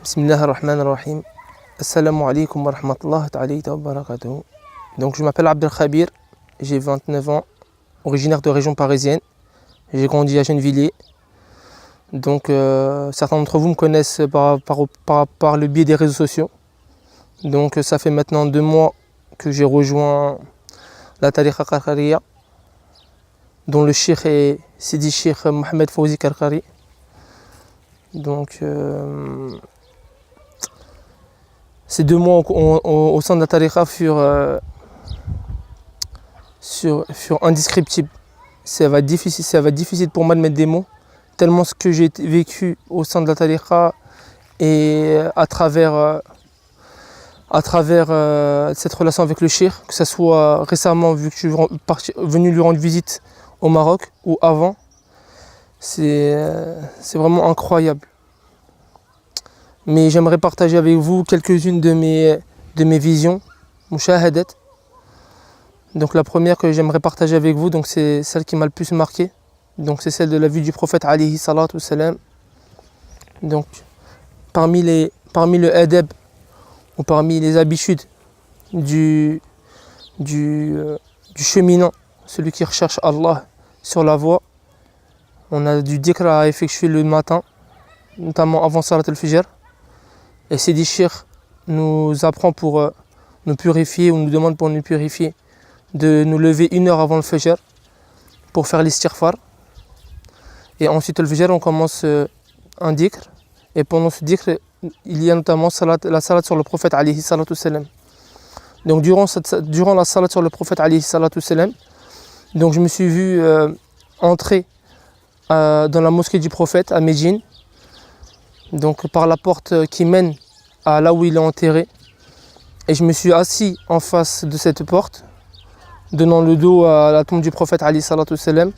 Bismillah ar-Rahman ar-Rahim. Assalamu alaikum wa rahmatullahi wa barakatuh. Donc je m'appelle Abdel Khabir, j'ai 29 ans, originaire de région parisienne. J'ai grandi à Gennevilliers. Donc certains d'entre vous me connaissent par le biais des réseaux sociaux. Donc ça fait maintenant 2 mois que j'ai rejoint la Tariqa Karkariya, dont le cheikh est Sidi Cheikh Mohamed Fawzi Karkari. Donc ces 2 mois au sein de la Tariqa furent indescriptibles. Ça va être difficile pour moi de mettre des mots, tellement ce que j'ai vécu au sein de la Tariqa et à travers cette relation avec le cheikh, que ce soit récemment, vu que je suis venu lui rendre visite au Maroc, ou avant, c'est vraiment incroyable. Mais j'aimerais partager avec vous quelques-unes de mes visions, mushahadat. Donc la première que j'aimerais partager avec vous, donc c'est celle qui m'a le plus marqué. Donc c'est celle de la vie du prophète alayhi salatu wassalam. Donc parmi le adab, ou parmi les habitudes du cheminant, celui qui recherche Allah sur la voie, on a du dhikr à effectuer le matin, notamment avant Salat al-Fajr. Et Sidi Cheikh nous apprend pour nous purifier, ou nous demande pour nous purifier, de nous lever 1 heure avant le Fajr pour faire l'istighfar. Et ensuite le Fajr, on commence un dhikr. Et pendant ce dhikr, il y a notamment la salat sur le prophète alayhi salatu wassalam. Donc durant la salat sur le prophète alayhi salatu wassalam, donc je me suis vu entrer dans la mosquée du prophète à Médine, donc par la porte qui mène à là où il est enterré, et je me suis assis en face de cette porte, donnant le dos à la tombe du prophète alayhi salatu wassalam,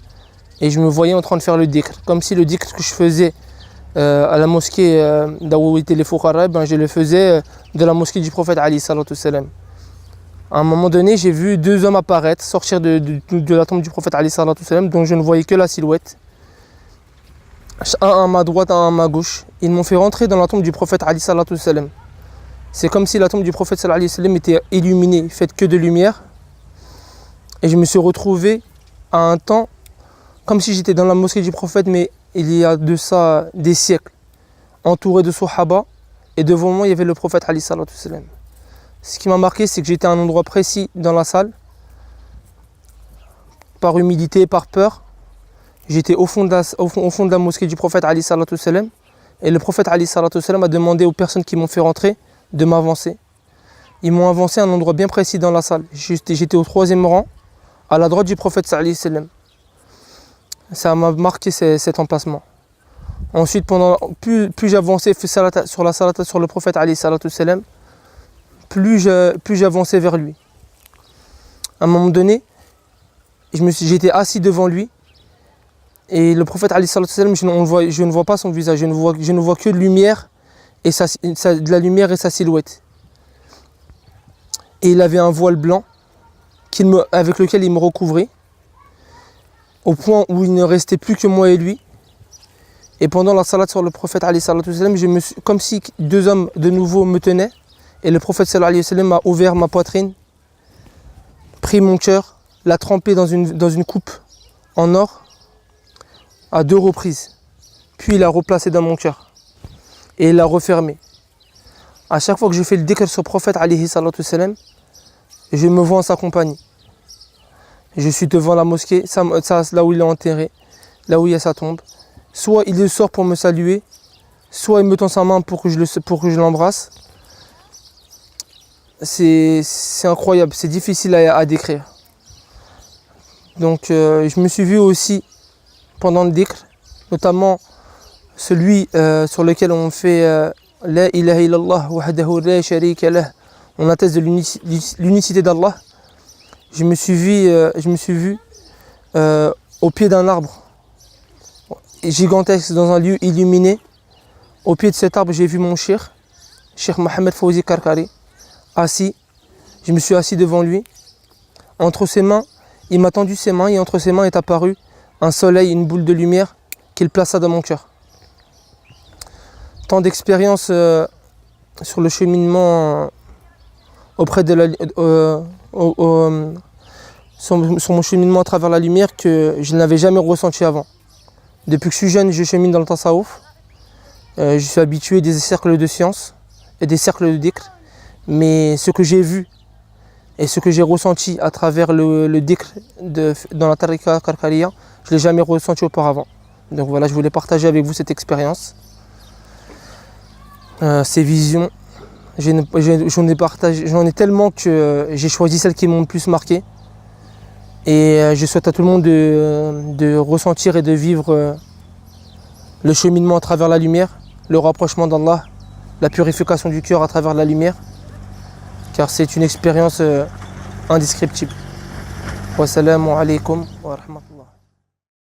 et je me voyais en train de faire le dhikr, comme si le dhikr que je faisais à la mosquée là où étaient les Fuqara, je le faisais de la mosquée du prophète alayhi salatu wassalam. À un moment donné, j'ai vu 2 hommes apparaître, sortir de la tombe du prophète alayhi salatu wassalam, dont je ne voyais que la silhouette. Un à ma droite, un à ma gauche. Ils m'ont fait rentrer dans la tombe du prophète alayhi salatu wassalam. C'est comme si la tombe du prophète sallallahu alayhi wa sallam était illuminée, faite que de lumière. Et je me suis retrouvé à un temps, comme si j'étais dans la mosquée du prophète, mais il y a de ça des siècles, entouré de sahaba, et devant moi il y avait le prophète alayhi salatu wassalam. Ce qui m'a marqué, c'est que j'étais à un endroit précis dans la salle, par humilité, par peur. J'étais au fond de la mosquée du prophète alayhi salatu wassalam, et le prophète alayhi salatu wassalam a demandé aux personnes qui m'ont fait rentrer de m'avancer. Ils m'ont avancé à un endroit bien précis dans la salle. J'étais au 3e rang, à la droite du prophète sallallahu alayhi wa sallam. Ça m'a marqué cet emplacement. Ensuite, plus j'avançais sur la salat sur le prophète alayhi salatu wassalam, plus j'avançais vers lui. À un moment donné, j'étais assis devant lui, et le prophète alayhi salatu wassalam, je ne vois pas son visage, je ne vois que de lumière, et de la lumière et sa silhouette. Et il avait un voile blanc avec lequel il me recouvrait, au point où il ne restait plus que moi et lui. Et pendant la salat sur le prophète alayhi salatu wassalam, comme si 2 hommes de nouveau me tenaient, et le prophète sallallahu alayhi wa sallam a ouvert ma poitrine, pris mon cœur, l'a trempé dans une coupe en or à 2 reprises, puis il l'a replacé dans mon cœur et il l'a refermé. À chaque fois que je fais le dhikr sur le prophète alayhi salatu wassalam, je me vois en sa compagnie. Je suis devant la mosquée, là où il est enterré, là où il y a sa tombe. Soit il sort pour me saluer, soit il me tend sa main pour que je l'embrasse. C'est incroyable, c'est difficile à décrire. Donc je me suis vu aussi pendant le dhikr, notamment celui sur lequel on fait La ilaha illallah wahdahu la sharika lah. On atteste de l'unicité d'Allah. Je me suis vu au pied d'un arbre gigantesque dans un lieu illuminé. Au pied de cet arbre, j'ai vu mon cheikh Mohamed Fawzi Karkari, assis. Je me suis assis devant lui. Entre ses mains, il m'a tendu ses mains, et entre ses mains est apparu un soleil, une boule de lumière qu'il plaça dans mon cœur. Tant d'expériences sur le cheminement auprès de la, sur mon cheminement à travers la lumière que je n'avais jamais ressenti avant. Depuis que je suis jeune, je chemine dans le tasawwuf. Je suis habitué des cercles de science et des cercles de dhikr. Mais ce que j'ai vu et ce que j'ai ressenti à travers le dhikr dans la tariqa Karkariya, je ne l'ai jamais ressenti auparavant. Donc voilà, je voulais partager avec vous cette expérience, ces visions. J'en ai tellement que j'ai choisi celles qui m'ont le plus marqué. Et je souhaite à tout le monde de ressentir et de vivre le cheminement à travers la lumière, le rapprochement d'Allah, la purification du cœur à travers la lumière, car c'est une expérience indescriptible. Wassalamu alaikum wa rahmatullah.